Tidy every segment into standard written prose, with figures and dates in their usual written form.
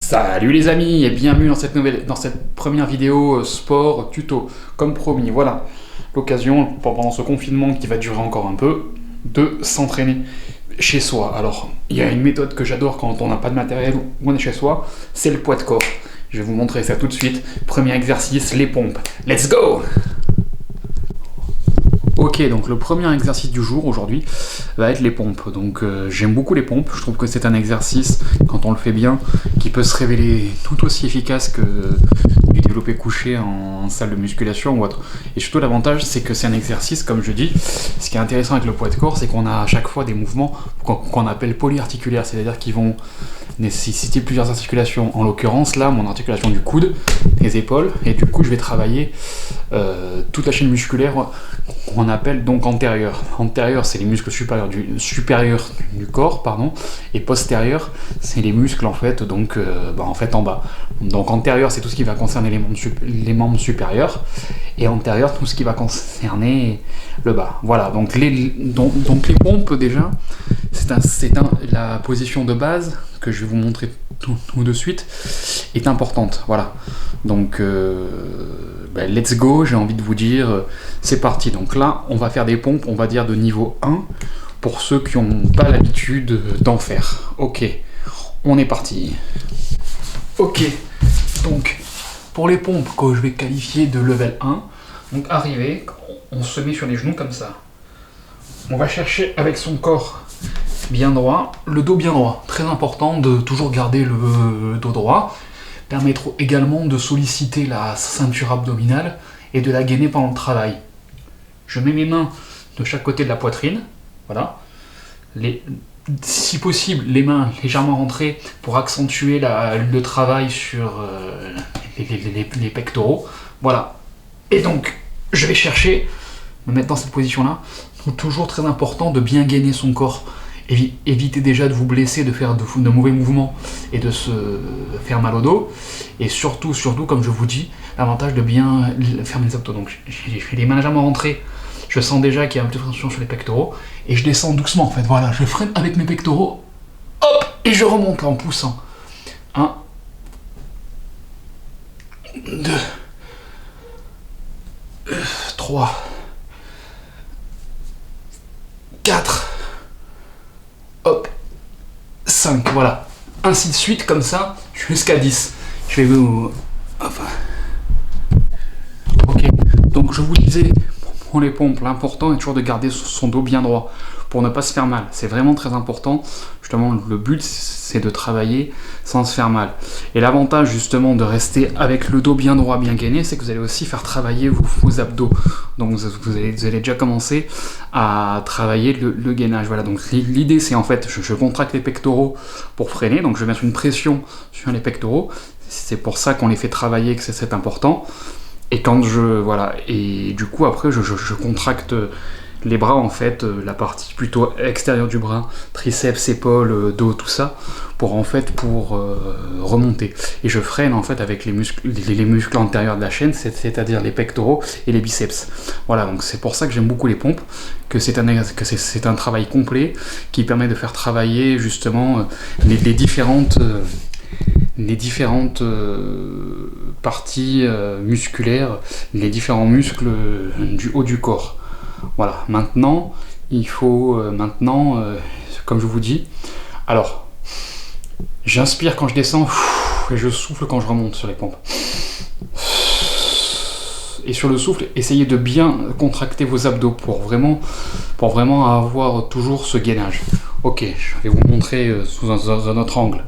Salut les amis et bienvenue dans cette première vidéo sport tuto. Comme promis, voilà l'occasion pendant ce confinement qui va durer encore un peu de s'entraîner chez soi. Alors, il y a une méthode que j'adore quand on n'a pas de matériel ou on est chez soi, c'est le poids de corps. Je vais vous montrer ça tout de suite. Premier exercice, les pompes. Let's go! Ok, donc le premier exercice du jour aujourd'hui va être les pompes. Donc j'aime beaucoup les pompes, je trouve que c'est un exercice, quand on le fait bien, qui peut se révéler tout aussi efficace que du développé couché en salle de musculation ou autre. Et surtout l'avantage, c'est que c'est un exercice, comme je dis, ce qui est intéressant avec le poids de corps, c'est qu'on a à chaque fois des mouvements qu'on appelle polyarticulaires, c'est-à-dire qu'ils vont nécessiter plusieurs articulations. En l'occurrence, là, mon articulation du coude, des épaules, et du coup, je vais travailler toute la chaîne musculaire qu'on appelle donc antérieure. Antérieure, c'est les muscles supérieurs du corps, pardon, et postérieur, c'est les muscles en fait, donc en bas. Donc antérieur, c'est tout ce qui va concerner les membres supérieurs, et antérieur, tout ce qui va concerner le bas. Voilà, donc les pompes déjà, la position de base que je vais vous montrer tout de suite est importante. Voilà, donc let's go, j'ai envie de vous dire, c'est parti. Donc là, on va faire des pompes, on va dire de niveau 1, pour ceux qui n'ont pas l'habitude d'en faire. Ok, on est parti. Ok, donc pour les pompes que je vais qualifier de level 1, donc arrivé, on se met sur les genoux comme ça. On va chercher avec son corps bien droit, le dos bien droit. Très important de toujours garder le dos droit. Permettre également de solliciter la ceinture abdominale et de la gainer pendant le travail. Je mets mes mains de chaque côté de la poitrine, voilà. Si possible, les mains légèrement rentrées pour accentuer le travail sur les pectoraux, voilà. Et donc, je vais chercher, me mettre dans cette position-là. Toujours très important de bien gainer son corps. Évitez déjà de vous blesser, de faire de mauvais mouvements et de se faire mal au dos. Et surtout, comme je vous dis, l'avantage de bien fermer les abdos. Donc j'ai les mains légèrement rentrées, je sens déjà qu'il y a un petit tension sur les pectoraux, et je descends doucement en fait. Voilà, je freine avec mes pectoraux, hop, et je remonte en poussant. 1, 2, 3, 4, hop, 5, voilà. Ainsi de suite, comme ça, jusqu'à 10. Je vais vous... Enfin... Ok, donc je vous disais, pour les pompes, l'important est toujours de garder son dos bien droit, pour ne pas se faire mal. C'est vraiment très important. Justement, le but, c'est de travailler sans se faire mal. Et l'avantage, justement, de rester avec le dos bien droit, bien gainé, c'est que vous allez aussi faire travailler vos abdos. Donc, vous allez déjà commencer à travailler le gainage. Voilà, donc l'idée, c'est en fait, je contracte les pectoraux pour freiner. Donc, je vais mettre une pression sur les pectoraux. C'est pour ça qu'on les fait travailler, que c'est important. Et et du coup, après, je contracte les bras, en fait, la partie plutôt extérieure du bras, triceps, épaules, dos, tout ça, pour remonter. Et je freine en fait avec les muscles antérieurs de la chaîne, c'est-à-dire les pectoraux et les biceps. Voilà, donc c'est pour ça que j'aime beaucoup les pompes, que c'est un travail complet qui permet de faire travailler justement les différentes parties musculaires, les différents muscles du haut du corps. Voilà, maintenant, il faut, comme je vous dis, alors, j'inspire quand je descends, et je souffle quand je remonte sur les pompes. Et sur le souffle, essayez de bien contracter vos abdos pour vraiment avoir toujours ce gainage. Ok, je vais vous montrer sous un autre angle.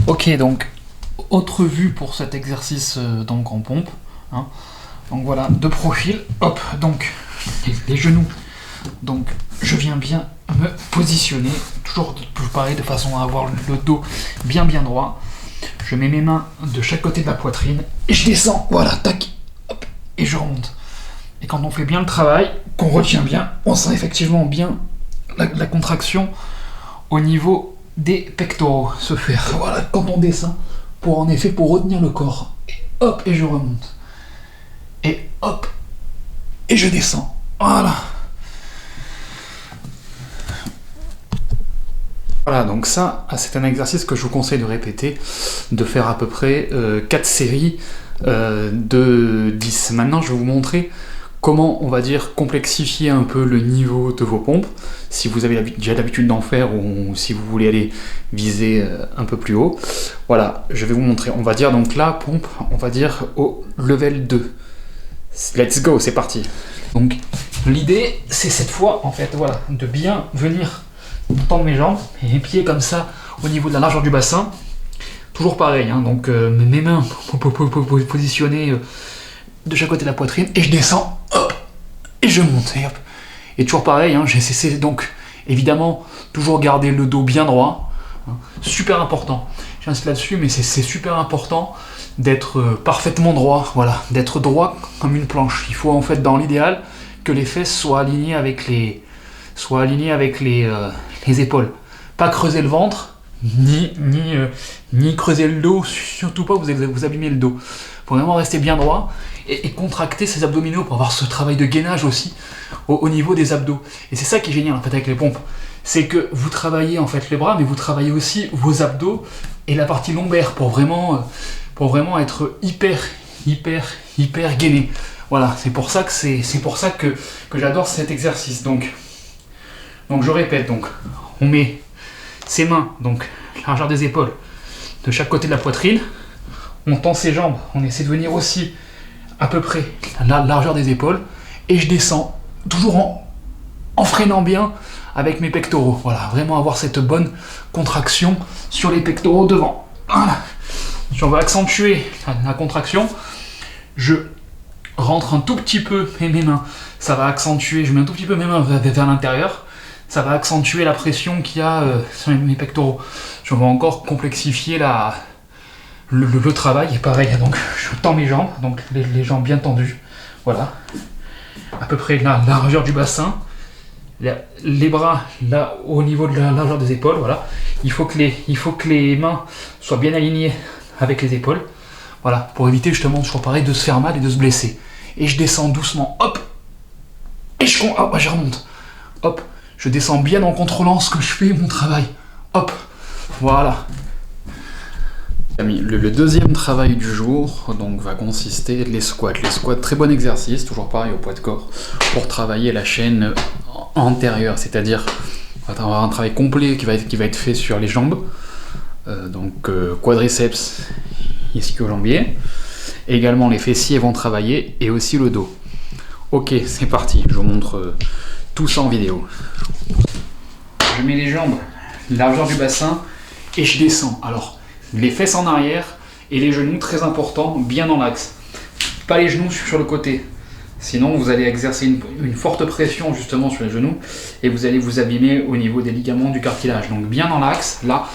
Ok, donc, autre vue pour cet exercice donc en pompe. Hein. Donc voilà, de profil, hop, donc les genoux. Donc je viens bien me positionner, toujours pareil, de façon à avoir le dos bien droit. Je mets mes mains de chaque côté de la poitrine et je descends, voilà, tac, hop, et je remonte. Et quand on fait bien le travail, qu'on retient bien, on sent effectivement bien la contraction au niveau des pectoraux se faire. Voilà, quand on descend, pour retenir le corps. Et hop, et je remonte. Et hop, et je descends. Voilà. Voilà, donc ça, c'est un exercice que je vous conseille de répéter, de faire à peu près 4 séries de 10. Maintenant, je vais vous montrer comment, on va dire, complexifier un peu le niveau de vos pompes, si vous avez déjà l'habitude d'en faire ou si vous voulez aller viser un peu plus haut. Voilà, je vais vous montrer. On va dire donc la pompe, on va dire au level 2. Let's go, c'est parti. Donc, l'idée, c'est cette fois, en fait, voilà, de bien venir tendre mes jambes et mes pieds comme ça au niveau de la largeur du bassin. Toujours pareil, hein, donc mes mains positionnées de chaque côté de la poitrine et je descends, hop, et je monte, et hop. Et toujours pareil, hein, j'essaie donc évidemment toujours garder le dos bien droit, hein, super important. J'insiste là-dessus, mais c'est super important d'être parfaitement droit, voilà, d'être droit comme une planche. Il faut en fait dans l'idéal que les fesses soient alignées avec les épaules. Pas creuser le ventre, ni creuser le dos, surtout pas vous abîmer le dos. Faut vraiment rester bien droit et contracter ses abdominaux pour avoir ce travail de gainage aussi au niveau des abdos. Et c'est ça qui est génial en fait avec les pompes, c'est que vous travaillez en fait les bras, mais vous travaillez aussi vos abdos et la partie lombaire pour vraiment être hyper gainé. Voilà, c'est pour ça que j'adore cet exercice. Donc je répète, donc on met ses mains, donc largeur des épaules, de chaque côté de la poitrine, on tend ses jambes, on essaie de venir aussi à peu près la largeur des épaules, et je descends, toujours en freinant bien avec mes pectoraux. Voilà, vraiment avoir cette bonne contraction sur les pectoraux devant. Voilà. Si on va accentuer la contraction, je rentre un tout petit peu mes mains, ça va accentuer, je mets un tout petit peu mes mains vers l'intérieur, ça va accentuer la pression qu'il y a sur mes pectoraux. Je vais encore complexifier le travail, et pareil, donc je tends mes jambes, donc les jambes bien tendues, voilà, à peu près la largeur du bassin, les bras là au niveau de la largeur des épaules, voilà. Il faut que les mains soient bien alignées avec les épaules, voilà, pour éviter justement, toujours pareil, de se faire mal et de se blesser. Et je descends doucement, hop, et je remonte, hop, je descends bien en contrôlant ce que je fais, mon travail, hop, voilà. Le deuxième travail du jour donc, va consister les squats. Les squats, très bon exercice, toujours pareil au poids de corps, pour travailler la chaîne antérieure, c'est-à-dire on va avoir un travail complet qui va être fait sur les jambes, quadriceps, ischio-jambier, également les fessiers vont travailler et aussi le dos. Ok, c'est parti, je vous montre tout ça en vidéo. Je mets les jambes, largeur du bassin, et je descends. Alors, les fesses en arrière et les genoux, très important, bien dans l'axe. Pas les genoux sur le côté. Sinon, vous allez exercer une forte pression justement sur les genoux et vous allez vous abîmer au niveau des ligaments du cartilage. Donc bien dans l'axe, là,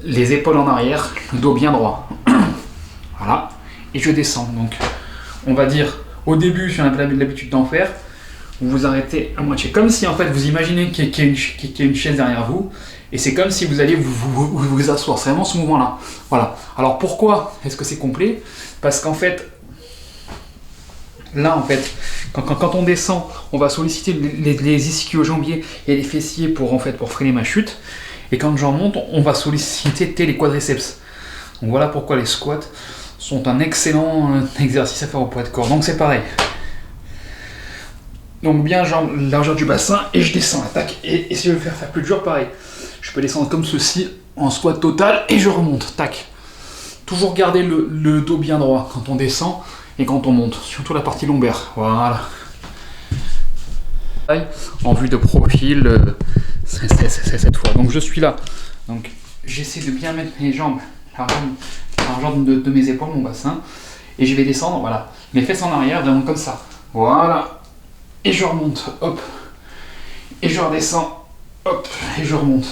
les épaules en arrière, le dos bien droit. Voilà. Et je descends. Donc, on va dire, au début, si on a l'habitude d'en faire, vous vous arrêtez à moitié. Comme si, en fait, vous imaginez qu'il y a une chaise derrière vous. Et c'est comme si vous alliez vous asseoir. C'est vraiment ce mouvement-là. Voilà. Alors pourquoi est-ce que c'est complet? Parce qu'en fait, là, en fait, quand on descend, on va solliciter les ischio-jambiers et les fessiers pour freiner ma chute. Et quand j'en monte, on va solliciter les quadriceps. Donc voilà pourquoi les squats sont un excellent exercice à faire au poids de corps. Donc c'est pareil. Donc bien largeur du bassin et je descends, tac. Et si je veux faire plus dur, pareil. Je peux descendre comme ceci en squat total et je remonte, tac. Toujours garder le dos bien droit quand on descend et quand on monte, surtout la partie lombaire. Voilà. En vue de profil, c'est cette fois. Donc je suis là. Donc j'essaie de bien mettre mes jambes à largeur de mes épaules, mon bassin. Et je vais descendre, voilà. Les fesses en arrière, vraiment comme ça. Voilà. Et je remonte, hop. Et je redescends, hop. Et je remonte.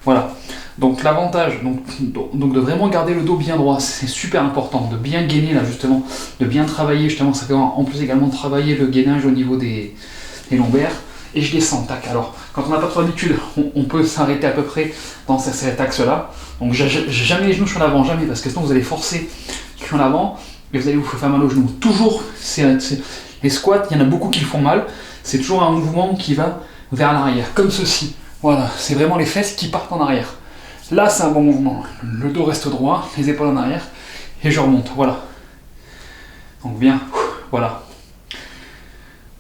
Voilà. Donc l'avantage, donc de vraiment garder le dos bien droit, c'est super important, de bien gainer là justement, de bien travailler justement, ça fait en plus également travailler le gainage au niveau des lombaires, et je descends, tac. Alors quand on n'a pas trop d'habitude, on peut s'arrêter à peu près dans cet axe là, donc jamais les genoux sur l'avant, jamais, parce que sinon vous allez forcer sur l'avant, et vous allez vous faire mal aux genoux. Toujours, les squats, il y en a beaucoup qui le font mal, c'est toujours un mouvement qui va vers l'arrière, comme ceci. Voilà, c'est vraiment les fesses qui partent en arrière. Là, c'est un bon mouvement. Le dos reste droit, les épaules en arrière, et je remonte, voilà. Donc bien, voilà.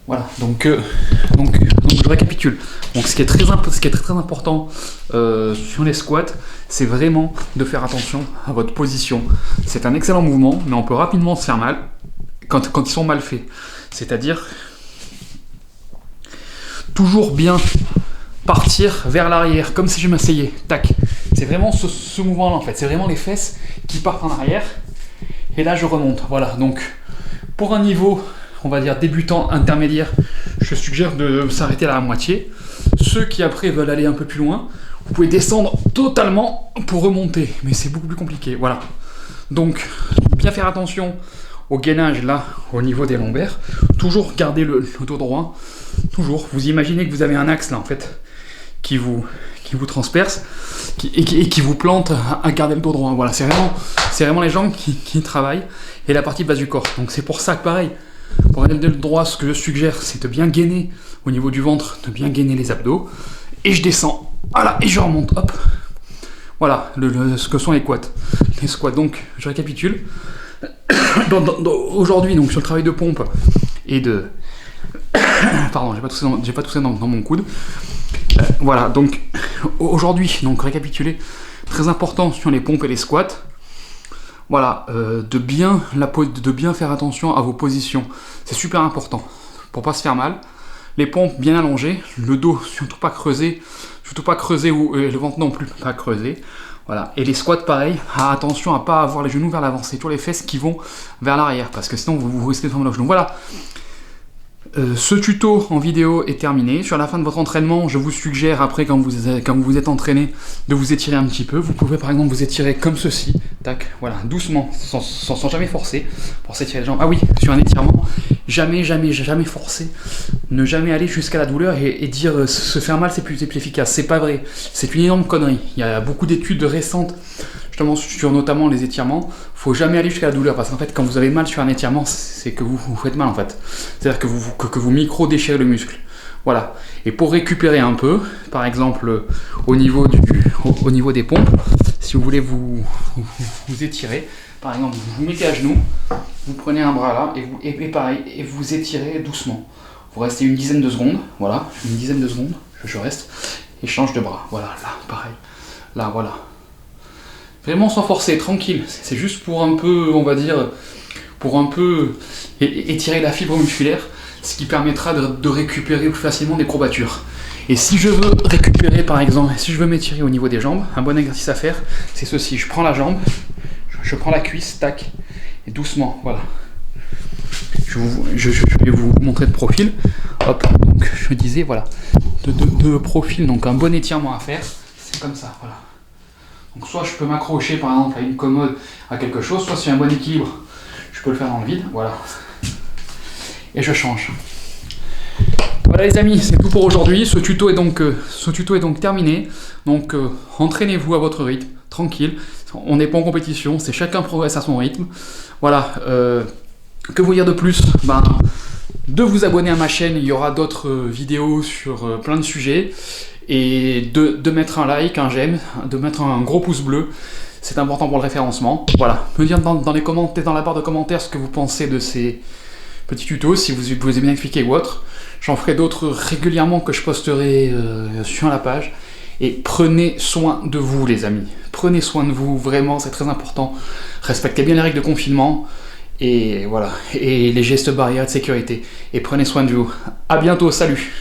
Voilà, donc je récapitule. Donc ce qui est très important sur les squats, c'est vraiment de faire attention à votre position. C'est un excellent mouvement, mais on peut rapidement se faire mal quand ils sont mal faits. C'est-à-dire toujours bien partir vers l'arrière, comme si je m'asseyais. Tac. C'est vraiment ce mouvement-là en fait. C'est vraiment les fesses qui partent en arrière. Et là je remonte. Voilà. Donc pour un niveau, on va dire débutant, intermédiaire, je suggère de s'arrêter à la moitié. Ceux qui après veulent aller un peu plus loin, vous pouvez descendre totalement pour remonter. Mais c'est beaucoup plus compliqué. Voilà. Donc bien faire attention au gainage là, au niveau des lombaires. Toujours garder le dos droit. Toujours. Vous imaginez que vous avez un axe là en fait qui vous transperce et qui vous plante à garder le dos droit. Voilà, c'est vraiment les jambes qui travaillent et la partie basse du corps. Donc c'est pour ça que pareil, pour garder le droit, ce que je suggère, c'est de bien gainer au niveau du ventre, de bien gainer les abdos. Et je descends, voilà, et je remonte, hop. Voilà, ce que sont les squats. Les squats, donc je récapitule. Aujourd'hui, donc sur le travail de pompe et de... Pardon, j'ai pas toussé dans mon coude. Voilà, donc aujourd'hui, donc récapituler, très important sur les pompes et les squats. Voilà, de bien faire attention à vos positions. C'est super important pour pas se faire mal. Les pompes bien allongées, le dos surtout pas creusé ou le ventre non plus pas creusé. Voilà, et les squats pareil, attention à pas avoir les genoux vers l'avant, c'est toujours les fesses qui vont vers l'arrière parce que sinon vous risquez de faire mal aux genoux. Voilà. Ce tuto en vidéo est terminé. Sur la fin de votre entraînement, je vous suggère après quand vous êtes entraîné de vous étirer un petit peu. Vous pouvez par exemple vous étirer comme ceci, tac, voilà, doucement, sans jamais forcer pour s'étirer les jambes. Ah oui, sur un étirement, jamais forcer, ne jamais aller jusqu'à la douleur et dire se faire mal c'est plus efficace. C'est pas vrai, c'est une énorme connerie. Il y a beaucoup d'études récentes sur notamment les étirements, faut jamais aller jusqu'à la douleur parce qu'en fait quand vous avez mal sur un étirement c'est que vous faites mal en fait, c'est-à-dire que vous micro-déchirez le muscle, voilà. Et pour récupérer un peu, par exemple au niveau des pompes, si vous voulez vous étirer, par exemple vous mettez à genoux, vous prenez un bras là et pareil, et vous étirez doucement, vous restez une dizaine de secondes, voilà, une dizaine de secondes, je reste et change de bras, voilà, là pareil, là voilà. Vraiment sans forcer, tranquille, c'est juste pour un peu, on va dire, pour un peu étirer la fibre musculaire, ce qui permettra de récupérer plus facilement des courbatures. Et si je veux récupérer par exemple, si je veux m'étirer au niveau des jambes, un bon exercice à faire, c'est ceci, je prends la jambe, je prends la cuisse, tac, et doucement, voilà. Je vais vous montrer de profil, hop, donc je disais, voilà, de profil, donc un bon étirement à faire, c'est comme ça, voilà. Donc soit je peux m'accrocher par exemple à une commode, à quelque chose, soit si j'ai un bon équilibre, je peux le faire dans le vide, voilà. Et je change. Voilà les amis, c'est tout pour aujourd'hui. Ce tuto est donc terminé. Donc entraînez-vous à votre rythme, tranquille. On n'est pas en compétition, c'est chacun progresse à son rythme. Voilà. Que vous dire de plus? De vous abonner à ma chaîne, il y aura d'autres vidéos sur plein de sujets. Et de mettre un like, un j'aime, de mettre un gros pouce bleu, c'est important pour le référencement. Voilà, me dire dans les commentaires, dans la barre de commentaires ce que vous pensez de ces petits tutos, si vous avez bien expliqué ou autre. J'en ferai d'autres régulièrement que je posterai sur la page. Et prenez soin de vous les amis, prenez soin de vous, vraiment c'est très important. Respectez bien les règles de confinement et voilà, et les gestes barrières de sécurité. Et prenez soin de vous. À bientôt, salut!